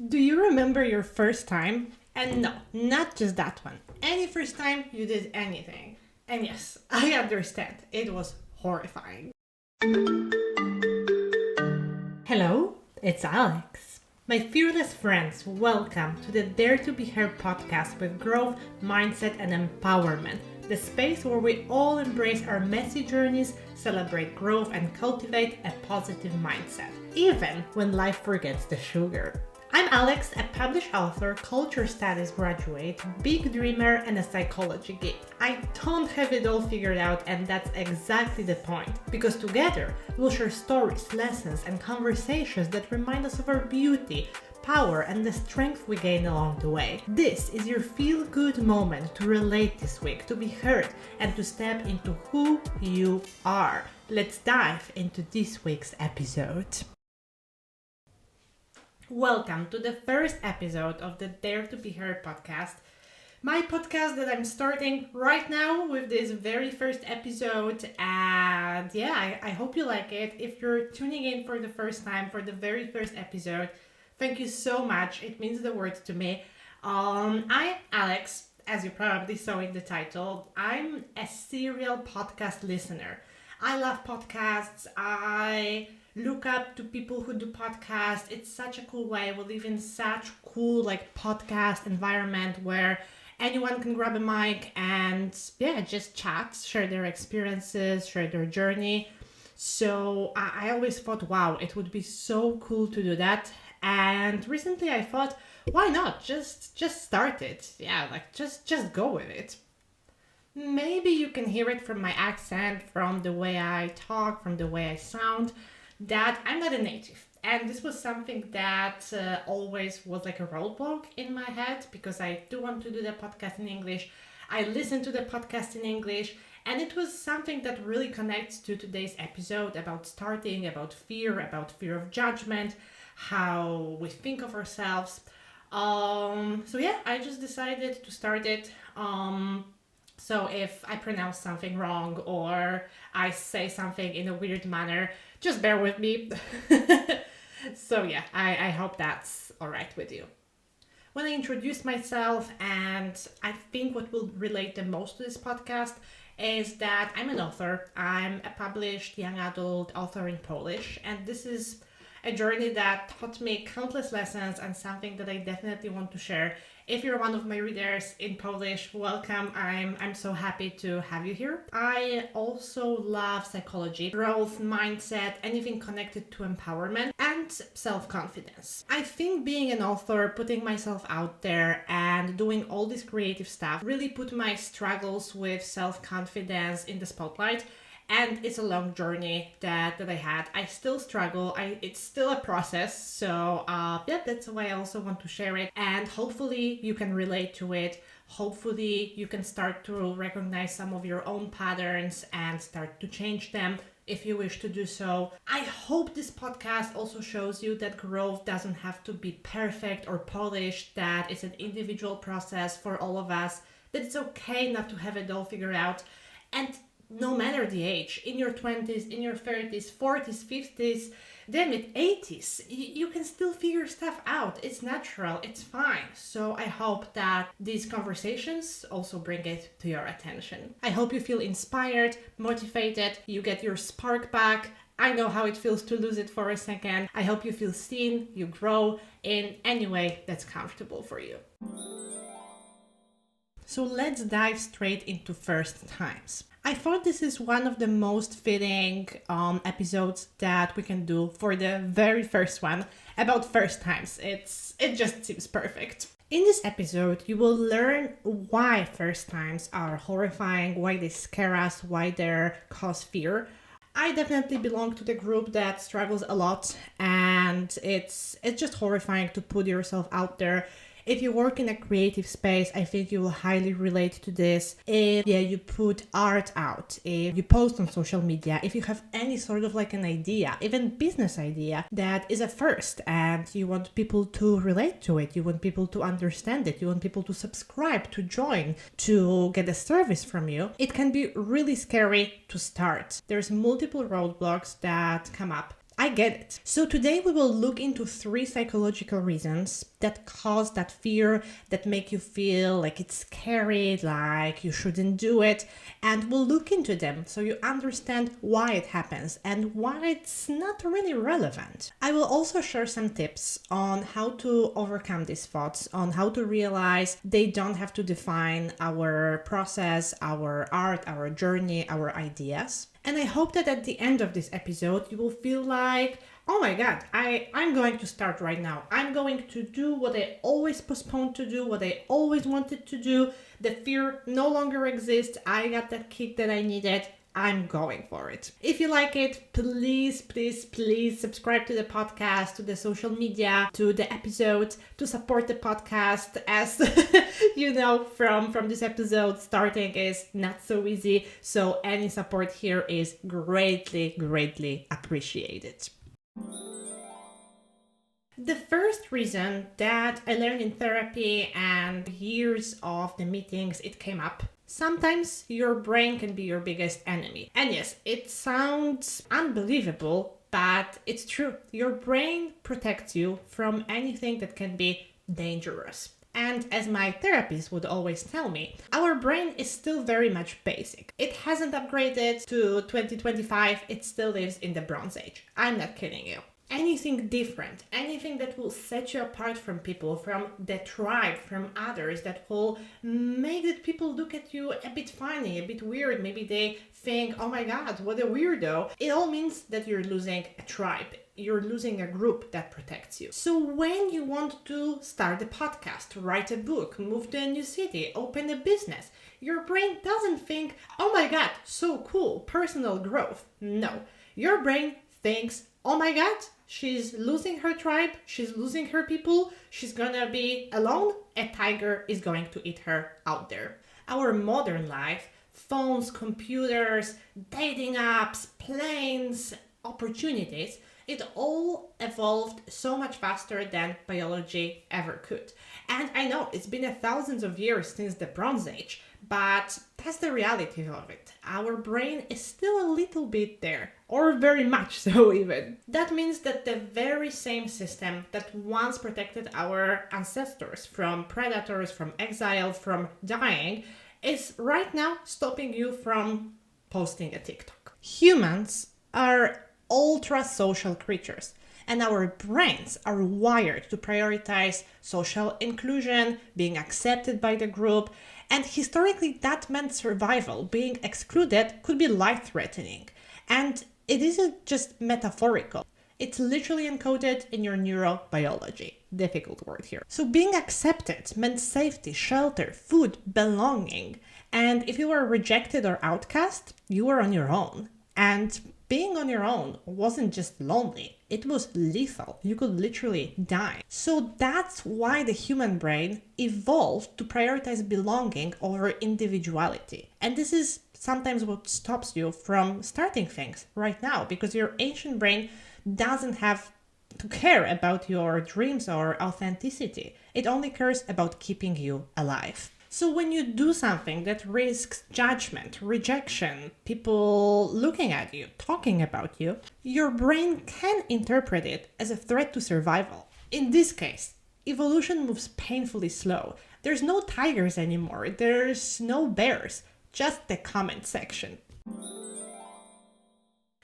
Do you remember your first time? And no, not just that one. Any first time you did anything. And yes, I understand. It was horrifying. Hello, it's Alex. My fearless friends, welcome to the Dare to Be Her podcast with growth, mindset, and empowerment. The space where we all embrace our messy journeys, celebrate growth, and cultivate a positive mindset, even when life forgets the sugar. I'm Alex, a published author, culture studies graduate, big dreamer, and a psychology geek. I don't have it all figured out, and that's exactly the point. Because together, we'll share stories, lessons, and conversations that remind us of our beauty, power, and the strength we gain along the way. This is your feel-good moment to relate this week, to be heard, and to step into who you are. Let's dive into this week's episode. Welcome to the first episode of the Dare to Be Her podcast. My podcast that I'm starting right now with this very first episode. And yeah, I hope you like it. If you're tuning in for the first time, for the very first episode, thank you so much. It means the world to me. I'm Alex, as you probably saw in the title. I'm a serial podcast listener. I love podcasts. I look up to people who do podcasts. It's such a cool way. We live in such cool podcast environment where anyone can grab a mic and just chat, share their experiences, share their journey. So I always thought, wow, it would be so cool to do that. And recently I thought, why not? Just start it. Yeah, just go with it. Maybe you can hear it from my accent, from the way I talk, from the way I sound, that I'm not a native. And this was something that always was like a roadblock in my head because I do want to do the podcast in English. I listen to the podcast in English, and it was something that really connects to today's episode about starting, about fear of judgment, how we think of ourselves. I just decided to start it. So if I pronounce something wrong or I say something in a weird manner, just bear with me. I hope that's all right with you. When I introduce myself, and I think what will relate the most to this podcast is that I'm an author. I'm a published young adult author in Polish, and this is a journey that taught me countless lessons and something that I definitely want to share. If you're one of my readers in Polish, welcome. I'm so happy to have you here. I also love psychology, growth, mindset, anything connected to empowerment and self-confidence. I think being an author, putting myself out there and doing all this creative stuff really put my struggles with self-confidence in the spotlight. And it's a long journey that I had. I still struggle. It's still a process. So that's why I also want to share it. And hopefully you can relate to it. Hopefully you can start to recognize some of your own patterns and start to change them if you wish to do so. I hope this podcast also shows you that growth doesn't have to be perfect or polished, that it's an individual process for all of us, that it's okay not to have it all figured out. And no matter the age, in your 20s, in your 30s, 40s, 50s, damn it, 80s, you can still figure stuff out. It's natural, it's fine. So I hope that these conversations also bring it to your attention. I hope you feel inspired, motivated, you get your spark back. I know how it feels to lose it for a second. I hope you feel seen, you grow in any way that's comfortable for you. So let's dive straight into first times. I thought this is one of the most fitting episodes that we can do for the very first one about first times. It just seems perfect. In this episode, you will learn why first times are horrifying, why they scare us, why they cause fear. I definitely belong to the group that struggles a lot, and it's just horrifying to put yourself out there. If you work in a creative space, I think you will highly relate to this. If you put art out, if you post on social media, if you have any sort of an idea, even business idea that is a first and you want people to relate to it, you want people to understand it, you want people to subscribe, to join, to get a service from you, it can be really scary to start. There's multiple roadblocks that come up. I get it. So today we will look into 3 psychological reasons that cause that fear, that make you feel like it's scary, like you shouldn't do it, and we'll look into them so you understand why it happens and why it's not really relevant. I will also share some tips on how to overcome these thoughts, on how to realize they don't have to define our process, our art, our journey, our ideas. And I hope that at the end of this episode, you will feel like, oh my god, I'm going to start right now. I'm going to do what I always postponed to do, what I always wanted to do. The fear no longer exists. I got that kick that I needed. I'm going for it. If you like it, please, please, please subscribe to the podcast, to the social media, to the episodes, to support the podcast. As you know, from this episode, starting is not so easy. So any support here is greatly, greatly appreciated. The first reason that I learned in therapy and years of the meetings it came up. Sometimes your brain can be your biggest enemy. And yes, it sounds unbelievable, but it's true. Your brain protects you from anything that can be dangerous. And as my therapist would always tell me, our brain is still very much basic. It hasn't upgraded to 2025, it still lives in the Bronze Age. I'm not kidding you. Anything different, anything that will set you apart from people, from the tribe, from others, that will make the people look at you a bit funny, a bit weird. Maybe they think, oh my god, what a weirdo. It all means that you're losing a tribe. You're losing a group that protects you. So when you want to start a podcast, write a book, move to a new city, open a business, your brain doesn't think, oh my god, so cool, personal growth. No, your brain thinks, oh my god, she's losing her tribe, she's losing her people, she's gonna be alone, a tiger is going to eat her out there. Our modern life, phones, computers, dating apps, planes, opportunities, it all evolved so much faster than biology ever could. And I know it's been thousands of years since the Bronze Age, but that's the reality of it. Our brain is still a little bit there, or very much so even. That means that the very same system that once protected our ancestors from predators, from exile, from dying, is right now stopping you from posting a TikTok. Humans are ultra social creatures, and our brains are wired to prioritize social inclusion, being accepted by the group, and historically that meant survival. Being excluded could be life-threatening. And it isn't just metaphorical. It's literally encoded in your neurobiology. Difficult word here. So being accepted meant safety, shelter, food, belonging. And if you were rejected or outcast, you were on your own. And being on your own wasn't just lonely, it was lethal. You could literally die. So that's why the human brain evolved to prioritize belonging over individuality. And this is sometimes what stops you from starting things right now, because your ancient brain doesn't have to care about your dreams or authenticity. It only cares about keeping you alive. So when you do something that risks judgment, rejection, people looking at you, talking about you, your brain can interpret it as a threat to survival. In this case, evolution moves painfully slow. There's no tigers anymore. There's no bears, just the comment section.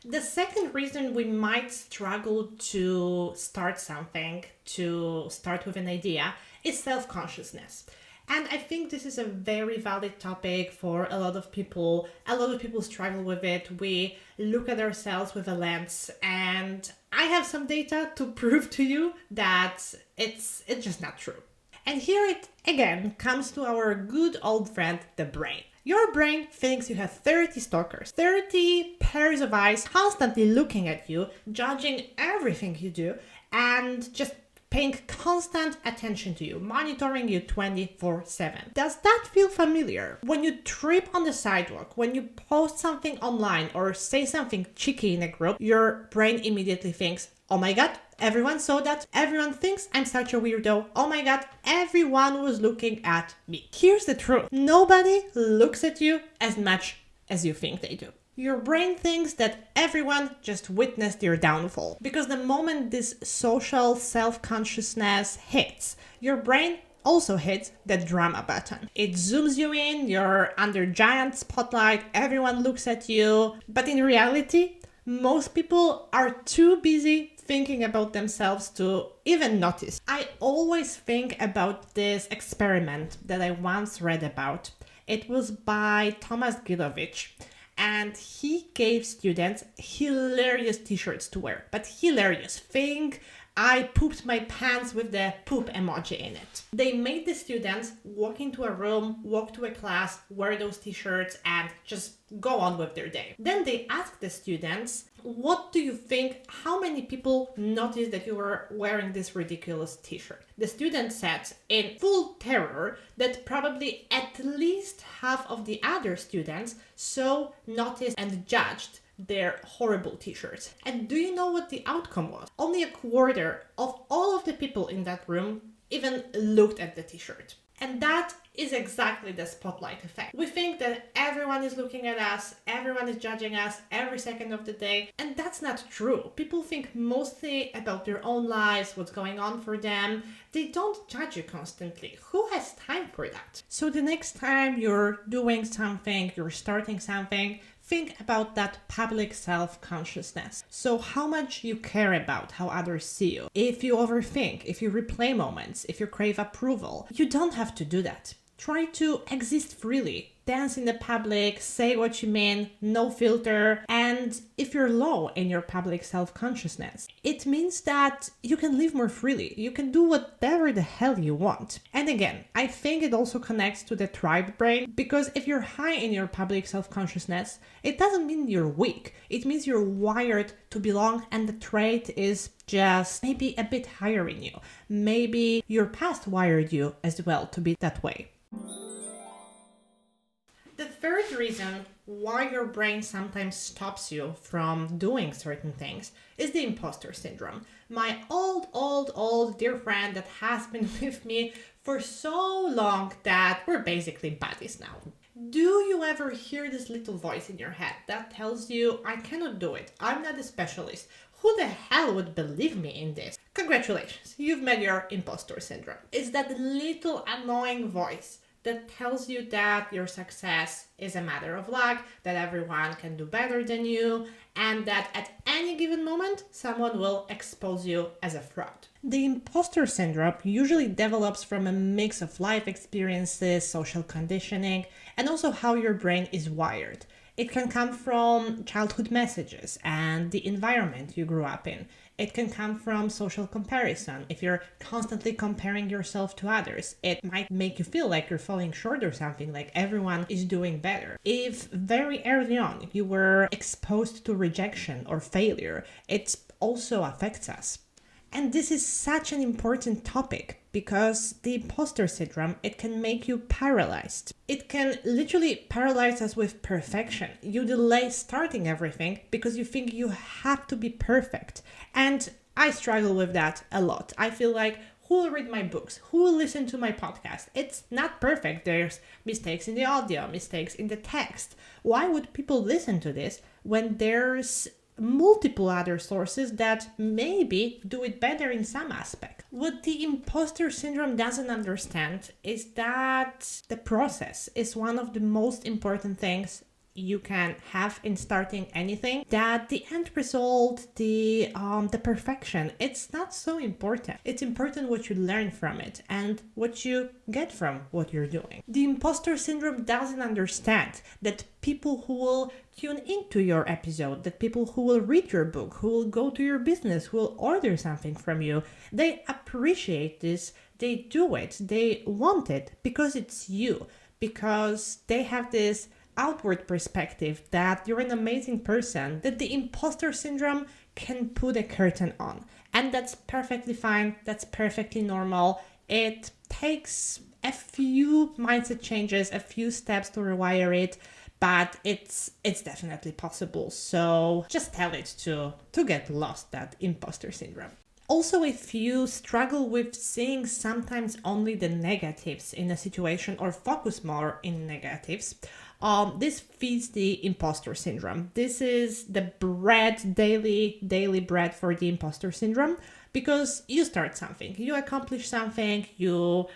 The second reason we might struggle to start something, to start with an idea, is self-consciousness. And I think this is a very valid topic for a lot of people. A lot of people struggle with it. We look at ourselves with a lens, and I have some data to prove to you that it's just not true. And here it again comes to our good old friend, the brain. Your brain thinks you have 30 stalkers, 30 pairs of eyes constantly looking at you, judging everything you do, and just paying constant attention to you, monitoring you 24/7. Does that feel familiar? When you trip on the sidewalk, when you post something online or say something cheeky in a group, your brain immediately thinks, oh my god, everyone saw that, everyone thinks I'm such a weirdo, oh my god, everyone was looking at me. Here's the truth, nobody looks at you as much as you think they do. Your brain thinks that everyone just witnessed your downfall. Because the moment this social self-consciousness hits, your brain also hits the drama button. It zooms you in, you're under giant spotlight, everyone looks at you. But in reality, most people are too busy thinking about themselves to even notice. I always think about this experiment that I once read about. It was by Thomas Gilovich, and he gave students hilarious t-shirts to wear. But hilarious. Think I pooped my pants with the poop emoji in it. They made the students walk into a room, walk to a class, wear those t-shirts, and just go on with their day. Then they asked the students, what do you think, how many people noticed that you were wearing this ridiculous t-shirt? The students said in full terror that probably at least half of the other students so noticed and judged their horrible t-shirts. And do you know what the outcome was? Only a quarter of all of the people in that room even looked at the t-shirt. And that is exactly the spotlight effect. We think that everyone is looking at us, everyone is judging us every second of the day, and that's not true. People think mostly about their own lives, what's going on for them. They don't judge you constantly. Who has time for that? So the next time you're doing something, you're starting something, think about that public self-consciousness. So how much you care about how others see you. If you overthink, if you replay moments, if you crave approval, you don't have to do that. Try to exist freely. Dance in the public, say what you mean, no filter. And if you're low in your public self-consciousness, it means that you can live more freely. You can do whatever the hell you want. And again, I think it also connects to the tribe brain, because if you're high in your public self-consciousness, it doesn't mean you're weak. It means you're wired to belong, and the trait is just maybe a bit higher in you. Maybe your past wired you as well to be that way. The third reason why your brain sometimes stops you from doing certain things is the imposter syndrome. My old dear friend that has been with me for so long that we're basically buddies now. Do you ever hear this little voice in your head that tells you, I cannot do it, I'm not a specialist, who the hell would believe me in this? Congratulations, you've met your imposter syndrome. It's that little annoying voice that tells you that your success is a matter of luck, that everyone can do better than you, and that at any given moment, someone will expose you as a fraud. The imposter syndrome usually develops from a mix of life experiences, social conditioning, and also how your brain is wired. It can come from childhood messages and the environment you grew up in. It can come from social comparison. If you're constantly comparing yourself to others, it might make you feel like you're falling short or something, like everyone is doing better. If very early on you were exposed to rejection or failure, it also affects us. And this is such an important topic because the imposter syndrome, it can make you paralyzed. It can literally paralyze us with perfection. You delay starting everything because you think you have to be perfect. And I struggle with that a lot. I feel like, who will read my books? Who will listen to my podcast? It's not perfect. There's mistakes in the audio, mistakes in the text. Why would people listen to this when there's multiple other sources that maybe do it better in some aspect? What the imposter syndrome doesn't understand is that the process is one of the most important things you can have in starting anything, that the end result, the perfection, it's not so important. It's important what you learn from it and what you get from what you're doing. The imposter syndrome doesn't understand that people who will tune into your episode, that people who will read your book, who will go to your business, who will order something from you, they appreciate this, they do it, they want it because it's you, because they have this outward perspective that you're an amazing person, that the imposter syndrome can put a curtain on. And that's perfectly fine. That's perfectly normal. It takes a few mindset changes, a few steps to rewire it, but it's definitely possible. So just tell it to get lost, that imposter syndrome. Also, if you struggle with seeing sometimes only the negatives in a situation or focus more in negatives, This feeds the imposter syndrome. This is the daily bread for the imposter syndrome, because you start something, you accomplish something, you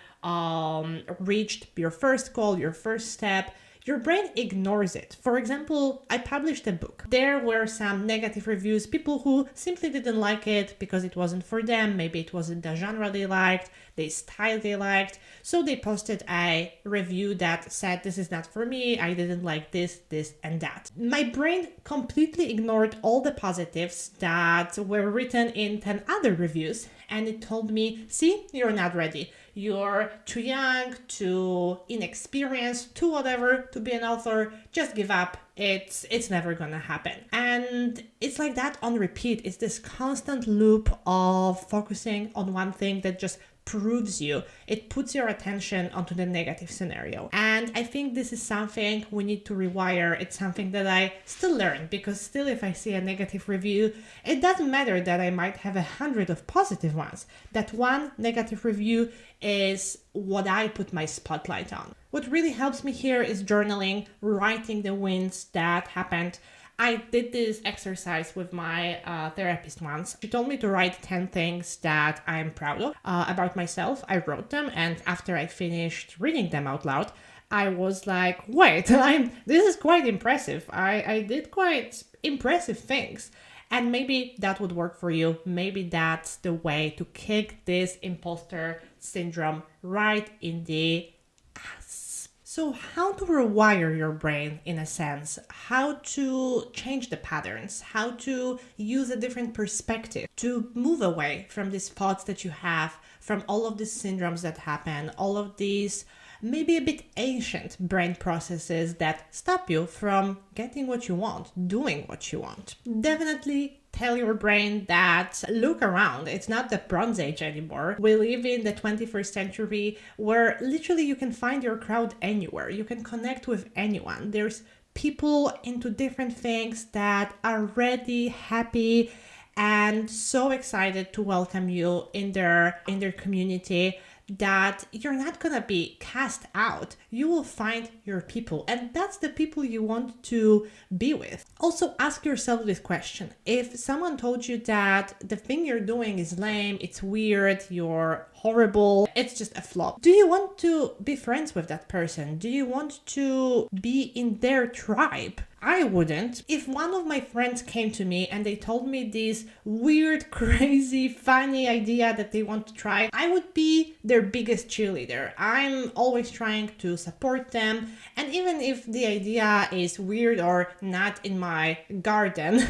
reached your first goal, your first step. Your brain ignores it. For example, I published a book. There were some negative reviews, people who simply didn't like it because it wasn't for them. Maybe it wasn't the genre they liked, the style they liked. So they posted a review that said, this is not for me, I didn't like this, and that. My brain completely ignored all the positives that were written in 10 other reviews, and it told me, see, you're not ready. You're too young, too inexperienced, too whatever to be an author. Just give up. It's never gonna happen. And it's like that on repeat. It's this constant loop of focusing on one thing that just proves you. It puts your attention onto the negative scenario. And I think this is something we need to rewire. It's something that I still learn, because still if I see a negative review, it doesn't matter that I might have 100 of positive ones. That one negative review is what I put my spotlight on. What really helps me here is journaling, writing the wins that happened. I did this exercise with my therapist once. She told me to write 10 things that I'm proud of about myself. I wrote them, and after I finished reading them out loud, I was like, wait, this is quite impressive. I did quite impressive things. And maybe that would work for you. Maybe that's the way to kick this imposter syndrome right in the ass. So how to rewire your brain, in a sense, how to change the patterns, how to use a different perspective to move away from these thoughts that you have, from all of these syndromes that happen, all of these maybe a bit ancient brain processes that stop you from getting what you want, doing what you want. Definitely tell your brain that look around, it's not the Bronze Age anymore. We live in the 21st century where literally you can find your crowd anywhere. You can connect with anyone. There's people into different things that are ready, happy, and so excited to welcome you in their community, that you're not gonna be cast out. You will find your people, and that's the people you want to be with. Also, ask yourself this question. If someone told you that the thing you're doing is lame, it's weird, you're horrible, it's just a flop, do you want to be friends with that person? Do you want to be in their tribe? I wouldn't. If one of my friends came to me and they told me this weird, crazy, funny idea that they want to try, I would be their biggest cheerleader. I'm always trying to support them. And even if the idea is weird or not in my garden,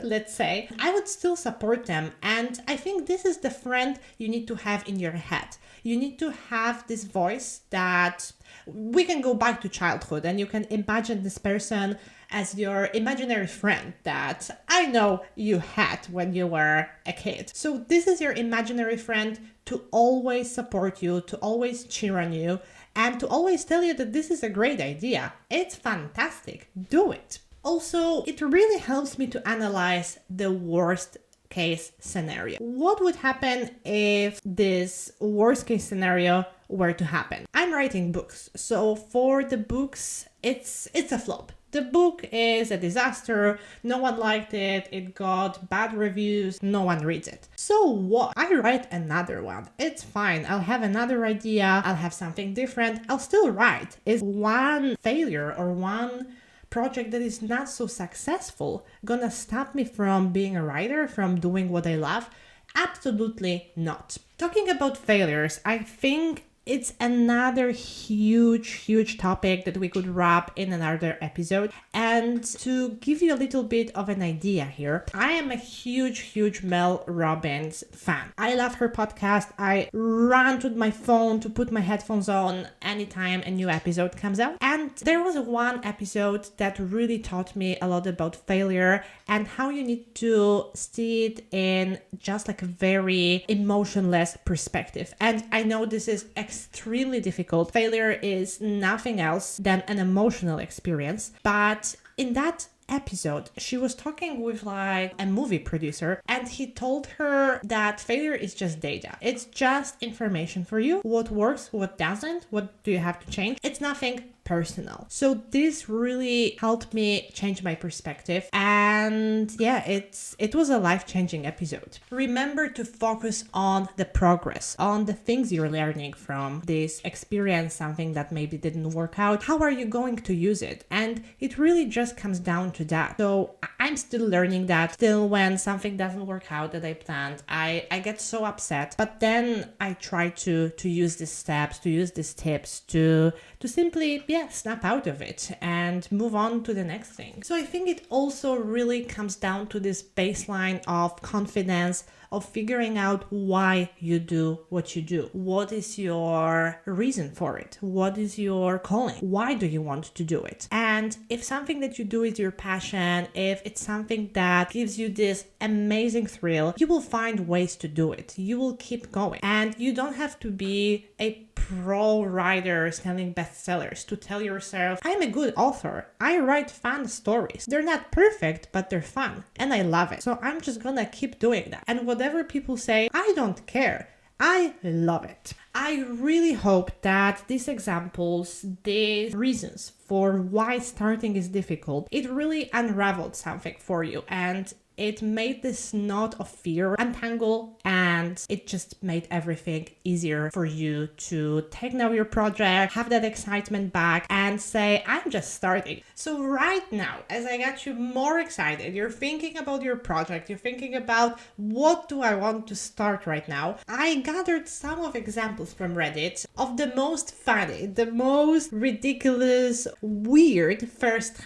let's say, I would still support them. And I think this is the friend you need to have in your head. You need to have this voice that we can go back to childhood, and you can imagine this person as your imaginary friend that I know you had when you were a kid. So this is your imaginary friend to always support you, to always cheer on you, and to always tell you that this is a great idea. It's fantastic. Do it. Also, it really helps me to analyze the worst case scenario. What would happen if this worst case scenario were to happen? I'm writing books, so for the books, it's a flop. The book is a disaster, no one liked it, it got bad reviews, no one reads it. So what? I write another one. It's fine, I'll have another idea, I'll have something different, I'll still write. Is one failure or one project that is not so successful gonna stop me from being a writer, from doing what I love? Absolutely not. Talking about failures, I think it's another huge topic that we could wrap in another episode. And to give you a little bit of an idea here, I am a huge Mel Robbins fan. I love her podcast. I run to my phone to put my headphones on anytime a new episode comes out. And there was one episode that really taught me a lot about failure and how you need to see it in just like a very emotionless perspective. And I know this is extremely difficult. Failure is nothing else than an emotional experience. But in that episode, she was talking with like a movie producer, and he told her that failure is just data. It's just information for you. What works, what doesn't, what do you have to change? It's nothing personal. So this really helped me change my perspective, and yeah, it was a life-changing episode. Remember to focus on the progress, on the things you're learning from this experience, something that maybe didn't work out. How are you going to use it? And it really just comes down to that. So I'm still learning that. Still, when something doesn't work out that I planned, I get so upset. But then I try to use these steps, to use these tips to simply, snap out of it and move on to the next thing. So I think it also really comes down to this baseline of confidence, of figuring out why you do what you do. What is your reason for it? What is your calling? Why do you want to do it? And if something that you do is your passion, if it's something that gives you this amazing thrill, you will find ways to do it. You will keep going. And you don't have to be a pro writer selling bestsellers to tell yourself, I'm a good author. I write fun stories. They're not perfect, but they're fun. And I love it. So I'm just gonna keep doing that. And whatever people say, I don't care. I love it. I really hope that these examples, these reasons for why starting is difficult, it really unraveled something for you, and it made this knot of fear untangle, and it just made everything easier for you to take now your project, have that excitement back, and say, I'm just starting. So right now, as I got you more excited, you're thinking about your project, you're thinking about what do I want to start right now. I gathered some of examples from Reddit of the most funny, the most ridiculous, weird first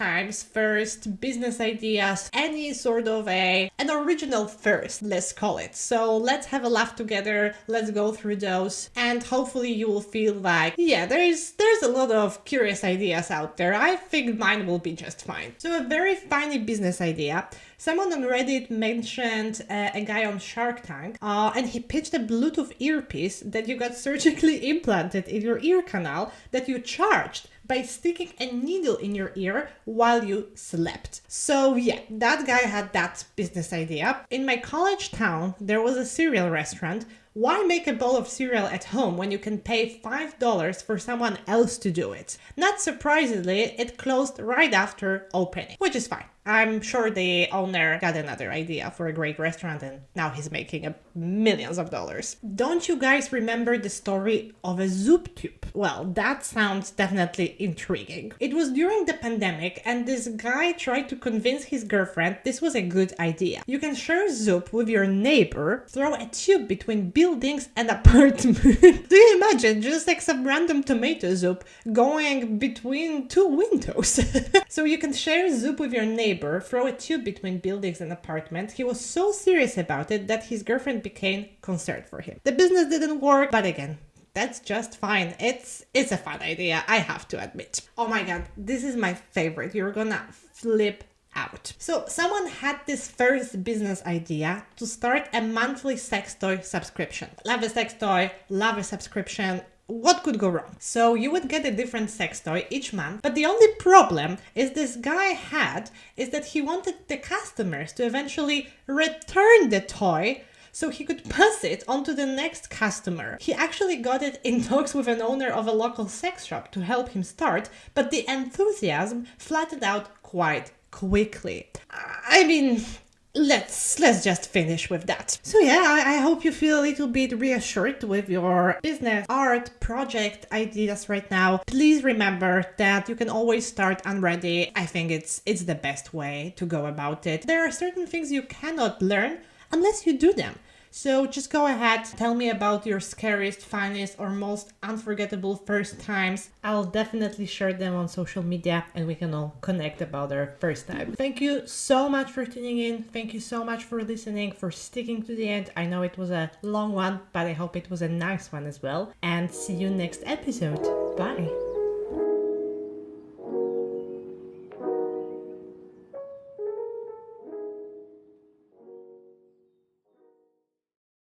business ideas, any sort of an original first, let's call it. So let's have a laugh together, let's go through those, and hopefully you will feel like, there's a lot of curious ideas out there. I think mine will be just fine. So a very funny business idea. Someone on Reddit mentioned a guy on Shark Tank, and he pitched a Bluetooth earpiece that you got surgically implanted in your ear canal that you charged by sticking a needle in your ear while you slept. So that guy had that business idea. In my college town, there was a cereal restaurant. Why make a bowl of cereal at home when you can pay $5 for someone else to do it? Not surprisingly, it closed right after opening, which is fine. I'm sure the owner got another idea for a great restaurant and now he's making millions of dollars. Don't you guys remember the story of a Zoop tube? Well, that sounds definitely intriguing. It was during the pandemic and this guy tried to convince his girlfriend this was a good idea. You can share Zoop with your neighbor, throw a tube between buildings and apartment. Do you imagine just like some random tomato soup going between two windows? So you can share Zoop with your neighbor, throw a tube between buildings and apartment. He was so serious about it that his girlfriend became concerned for him. The business didn't work, but again, that's just fine. It's a fun idea, I have to admit. Oh my god, this is my favorite. You're gonna flip out. So someone had this first business idea to start a monthly sex toy subscription. Love a sex toy, love a subscription. What could go wrong? So you would get a different sex toy each month, but the only problem this guy had is that he wanted the customers to eventually return the toy so he could pass it on to the next customer. He actually got it in talks with an owner of a local sex shop to help him start, but the enthusiasm flattened out quite quickly. I mean, let's just finish with that. So I hope you feel a little bit reassured with your business, art, project ideas right now. Please remember that you can always start unready. I think it's the best way to go about it. There are certain things you cannot learn unless you do them. So just go ahead, tell me about your scariest, funniest, or most unforgettable first times. I'll definitely share them on social media and we can all connect about our first time. Thank you so much for tuning in. Thank you so much for listening, for sticking to the end. I know it was a long one, but I hope it was a nice one as well. And see you next episode. Bye.